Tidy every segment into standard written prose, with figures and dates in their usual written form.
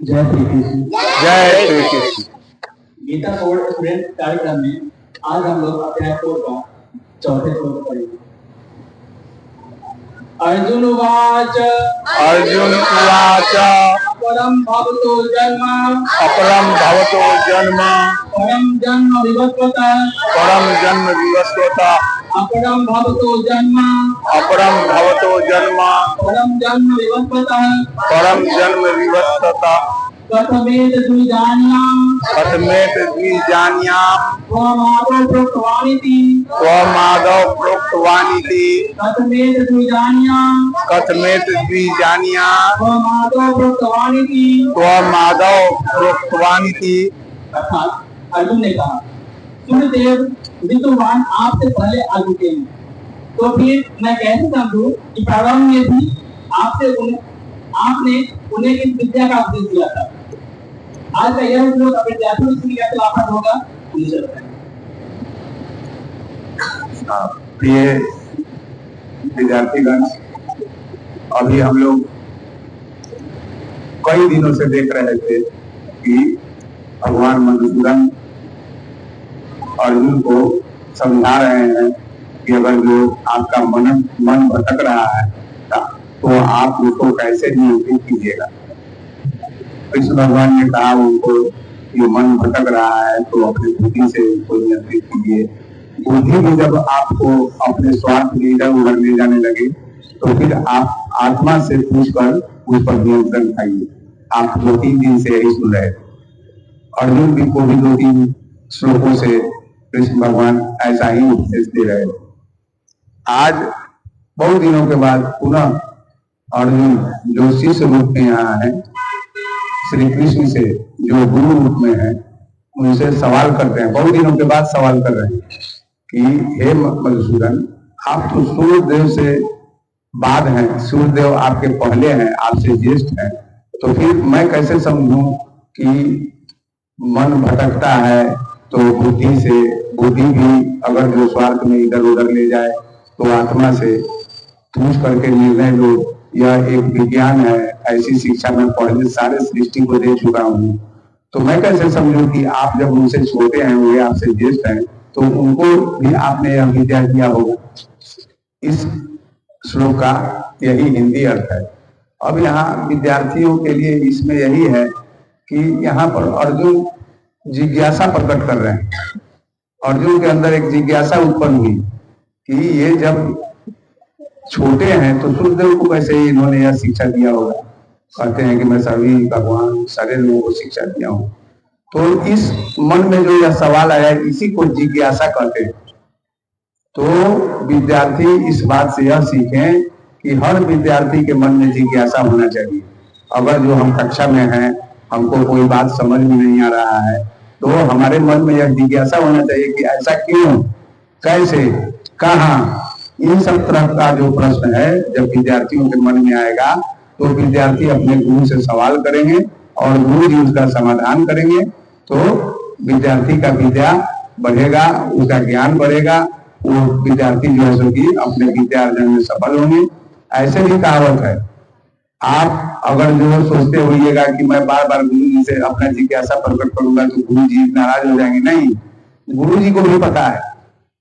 जय श्री कृष्ण। जय श्री कृष्ण। गीता स्टूडेंट कार्यक्रम में आज हम लोग अध्याय 4 का चौथे श्लोक पढ़ेंगे। अर्जुन उवाच अर्जुन उवाच अपरम भवतो जन्म परम जन्म विवस्वतः अपरम भवतो जन्म परम जन्म विवस्वतः कथमेत द्विजान्याम् त्वमादौ प्रोक्तवानिति कथमेत द्विजान्याम् त्वमादौ प्रोक्तवानिति। अर्थात अर्जुन ने कहा, सूर्यदेव विद्वान आपसे पहले आ चुके हैं, तो फिर मैं कैसे समझूं कि प्रारंभ में भी आपने उन्हें किस विद्या का उपदेश दिया था। आज का यह श्लोक विद्यार्थियों के लिए कैसे लाभप्रद होगा, मुझे लगता है। प्रिय विद्यार्थीगण, अभी हम लोग कई दिनों से देख रहे थे कि भगवान मधुसूदन अर्जुन को समझा रहे हैं कि अगर जो आपका मन भटक रहा है तो आप उसको कैसे नियंत्रित कीजिएगा। कृष्ण भगवान ने कहा उनको, जो मन भटक रहा है तो अपनी बुद्धि से उसको नियंत्रित कीजिए। बुद्धि भी जब आपको अपने स्वार्थ में इधर उधर ले जाने लगे तो फिर आप आत्मा से पूछकर उस पर नियंत्रण खाइए। आप 2-3 दिन से यही सुन रहे थे। अर्जुन भी को भी 2-3 श्लोकों से कृष्ण भगवान ऐसा ही उपदेश दे रहे थे। आज बहुत दिनों के बाद पुनः अर्जुन जो शिष्य रूप में यहाँ है, श्री कृष्ण से जो गुरु रूप में है, उनसे सवाल करते हैं। बहुत दिनों के बाद सवाल कर रहे हैं कि हे मधुसूदन, आप तो सूर्यदेव से बाद हैं, सूर्यदेव आपके पहले हैं, आपसे ज्येष्ठ हैं, तो फिर मैं कैसे समझूं कि मन भटकता है तो बुद्धि भी अगर जो स्वार्थ में इधर उधर ले जाए तो आत्मा से पूछ करके निर्णय लो। यह एक विज्ञान है, ऐसी शिक्षा मैं पहले सारे सृष्टि को दे चुका हूँ, तो मैं कैसे समझूं कि आप जब उनसे छोटे हैं, वे आपसे ज्येष्ठ हैं, तो उनको भी आपने यह विद्या दिया होगा। इस श्लोक का यही हिंदी अर्थ है। अब यहाँ विद्यार्थियों के लिए इसमें यही है कि यहाँ पर अर्जुन जिज्ञासा प्रकट कर रहे हैं। अर्जुन के अंदर एक जिज्ञासा उत्पन्न हुई कि ये जब छोटे हैं तो सूर्यदेव को कैसे इन्होंने यह शिक्षा दिया होगा। कहते हैं कि मैं सभी भगवान सारे लोगों को शिक्षा दिया हूँ। तो इस मन में जो यह सवाल आया, इसी को जिज्ञासा कहते हैं। तो विद्यार्थी इस बात से यह सीखें कि हर विद्यार्थी के मन में जिज्ञासा होना चाहिए। अगर जो हम कक्षा में हैं, हमको कोई बात समझ में नहीं आ रहा है, तो हमारे मन में यह जिज्ञासा होना चाहिए कि ऐसा क्यों, कैसे, कहाँ। इन सब तरह का जो प्रश्न है जब विद्यार्थियों के मन में आएगा तो विद्यार्थी अपने गुरु से सवाल करेंगे और गुरु जी उसका समाधान करेंगे, तो विद्यार्थी का विद्या बढ़ेगा, उसका ज्ञान बढ़ेगा, वो विद्यार्थी जो है सो कि अपने विद्यार्जन में सफल होंगे। ऐसे भी कहावत है, आप अगर जो सोचते होइएगा कि मैं बार बार गुरु जी से अपना जिज्ञासा प्रकट करूंगा तो गुरु जी नाराज हो जाएंगे। नहीं, गुरु जी को भी पता है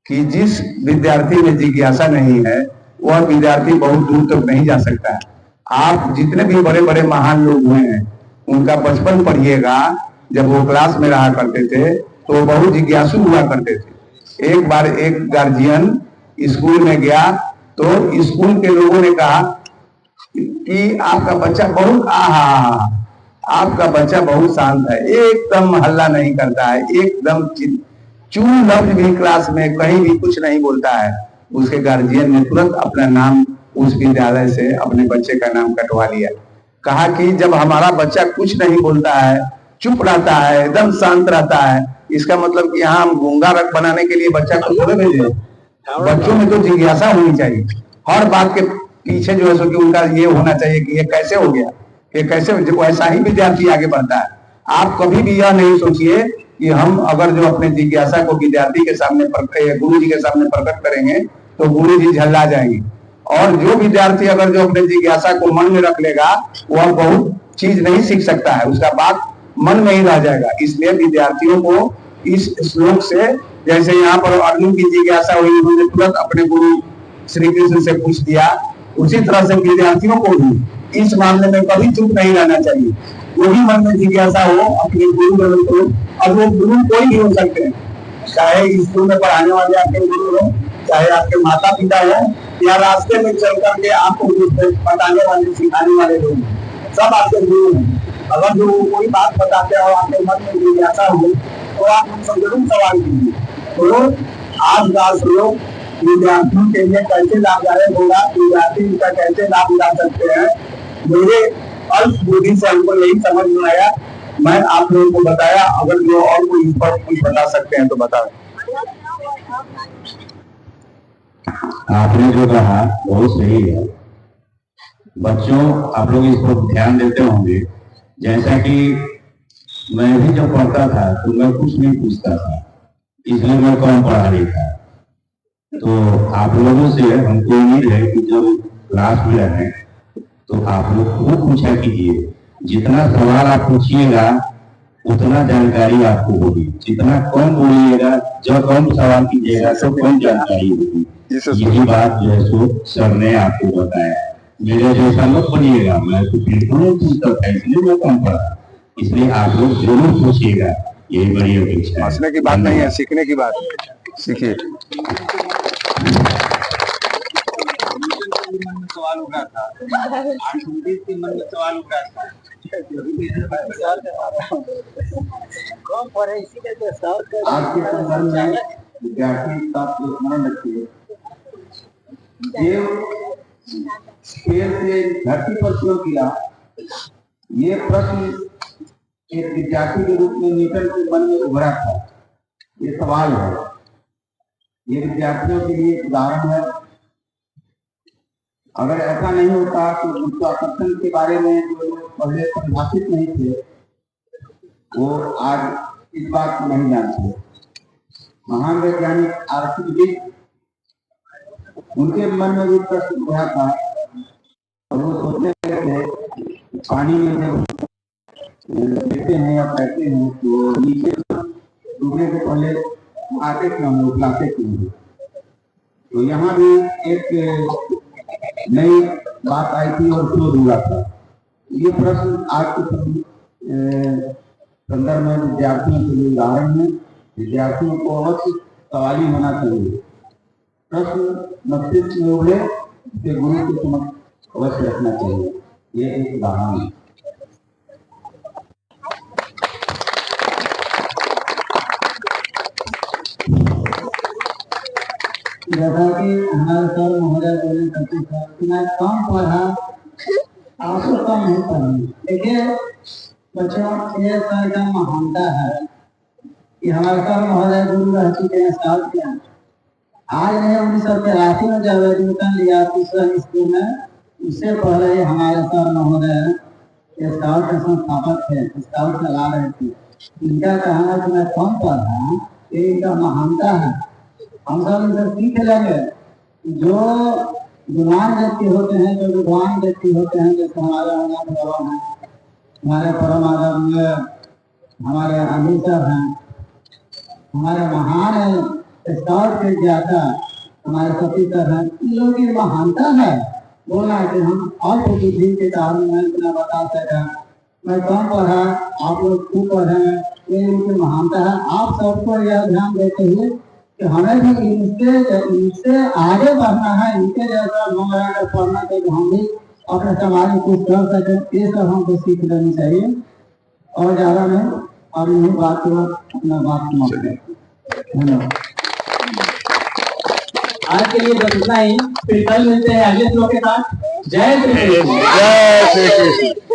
कि जिस विद्यार्थी में जिज्ञासा नहीं है वह विद्यार्थी बहुत दूर तक नहीं जा सकता है। आप जितने भी बड़े बड़े महान लोग हुए हैं, उनका बचपन पढ़िएगा, जब वो क्लास में रहा करते थे तो बहुत जिज्ञासु हुआ करते थे। एक बार एक गार्जियन स्कूल में गया तो स्कूल के लोगों ने कहा कि आपका बच्चा आपका बच्चा बहुत शांत है, एकदम हल्ला नहीं करता है, एकदम चून लफ्ज भी क्लास में कहीं भी कुछ नहीं बोलता है, उसके गार्जियन ने तुरंत अपना नाम उस विद्यालय से अपने बच्चे का नाम कटवा लिया। कहा कि जब हमारा बच्चा कुछ नहीं बोलता है, चुप रहता है, एकदम शांत रहता है, इसका मतलब कि यहाँ हम गूंगा रख बनाने के लिए बच्चा को थोड़े भेजे। बच्चों में तो जिज्ञासा होनी चाहिए हर बात के पीछे, जो है सो कि उनका ये होना चाहिए कि ये कैसे हो गया, ये कैसे, जो ऐसा ही विद्यार्थी आगे बढ़ता है। आप कभी भी यह नहीं सोचिए कि हम अगर जो अपने जिज्ञासा को विद्यार्थी के सामने गुरु जी के सामने प्रकट करेंगे तो गुरु जी झल्ला जाएंगे। और जो विद्यार्थी अगर जो अपने जिज्ञासा को मन में रख लेगा वह बहुत चीज नहीं सीख सकता है, उसका बात मन में ही रह जाएगा। इसलिए विद्यार्थियों को इस श्लोक से, जैसे यहाँ पर अर्जुन की जिज्ञासा हुई, उन्होंने तुरंत अपने गुरु श्री कृष्ण से पूछ दिया, उसी तरह से विद्यार्थियों को भी इस मामले में कभी चुप नहीं रहना चाहिए। जो भी मन में जिज्ञासा हो अपने गुरु को, अब वो गुरु कोई भी हो सकते हैं, चाहे स्कूल में पढ़ाने वाले आपके गुरु हो, चाहे आपके माता पिता हो, या रास्ते में चल करके आपको बताने वाले सिखाने वाले लोग, सब आपके गुरु हैं। अगर जो कोई बात बताते हो आपके मन में जिज्ञासा हो तो आप उनसे जरूर सवाल कीजिए। तो आज का श्लोक विद्यार्थियों के लिए कैसे लाभदायक होगा, विद्यार्थी इनका कैसे लाभ उठा सकते हैं, मेरे अल्प बुद्धि से हमको यही समझ में आया, मैं आप लोगों को बताया। अगर जो और कोई इस पर कुछ बता सकते हैं तो बताओ। आपने जो कहा बहुत सही है। बच्चों, आप लोग इस पर ध्यान देते होंगे, जैसा कि मैं भी जब पढ़ता था तो मैं कुछ नहीं पूछता था, इसलिए मैं कम पढ़ा लिखा। तो आप लोगों से हमको उम्मीद है कि जब क्लास में रहें तो आप लोग खूब पूछा कीजिए। जितना सवाल आप पूछिएगा उतना जानकारी आपको होगी, जितना कम बोलिएगा, जब कम सवाल कीजिएगा तो कम जानकारी होगी। यही बात जो है सो सर ने आपको बताया। मेरे जैसा मत बनिएगा, मैं तो बिल्कुल नहीं पूछता था, इसलिए मैं कम पढ़ा। इसलिए आप लोग जरूर पूछिएगा, यही बड़ी अपेक्षा है। हंसने की बात नहीं है, सीखने की बात, सीखिए। सवाल उठ रहा था, के मन में सवाल उठ रहा था, आज के संदर्भ में विद्यार्थी का स्मरण रखिए, देव पेड़ से धरती पर क्यों गिरा, ये प्रश्न एक विद्यार्थी के रूप में न्यूटन के मन में उभरा था। ये सवाल है, ये विद्यार्थियों के लिए उदाहरण है। अगर ऐसा नहीं होता तो गुरुत्वाकर्षण के बारे में जो लोग पहले परिभाषित नहीं थे वो आज इस बात को नहीं जानते। महान वैज्ञानिक आर्किमिडीज, उनके मन में भी प्रश्न उभरा था और वो सोचने थे पानी में जब गिरते हैं या तैरते हैं तो नीचे डूबने से पहले आते क्यों हैं, उठलाते क्यों हैं। तो यहाँ भी एक नई बात आई थी और शोध हुआ था। ये प्रश्न आज के संदर्भ में विद्यार्थियों के लिए उदाहरण है। विद्यार्थियों को अवश्य सवाली होना चाहिए। प्रश्न मस्तिष्क में उभरे इसे गुरु के समक्ष अवश्य रखना चाहिए। ये एक उदाहरण है। जैसा कि हमारे सर महोदय बोले करते सर कि मैं कम पढ़ा, आपको कम नहीं पढ़ी। देखिए बच्चों, ये सर का महानता है कि हमारे सर महोदय गुरु रह चुके हैं साल के। आज नहीं 1983 में जब एडमिशन लिया दूसरा स्कूल में, उससे पहले हमारे सर महोदय स्काउट के संस्थापक थे, स्काउट चला रहे थे। इनका कहना कि मैं कम पढ़ा, ये इनका महानता है। हम सब इनसे सीख लेंगे। जो गुणवान व्यक्ति होते हैं, जो विद्वान व्यक्ति होते हैं, जैसे हमारे अनाथ बाबा हैं, हमारे परम आदरणीय हमारे अनिल सर हैं, हमारे महान स्काउट के ज्ञाता हमारे सती सर हैं, इन लोगों की महानता है। बोलना है कि हम अल्प बुद्धि के कारण मैं इतना बता सका, मैं कम पढ़ा, आप लोग खूब पढ़े, ये इनकी महानता है। आप सबको यह ध्यान देते हुए कि हमें भी इनसे आगे बढ़ना है, इनके जैसा मंगल पढ़ना है तो हम भी अपने समाज में कुछ कर सकें। ये सब हमको सीख लेनी चाहिए और ज़्यादा नहीं। और यही बात अपना बात समाप्त करें। धन्यवाद। आज के लिए बस इतना ही, फिर कल मिलते हैं अगले श्लोक के साथ। जय श्री कृष्ण। जय श्री कृष्ण।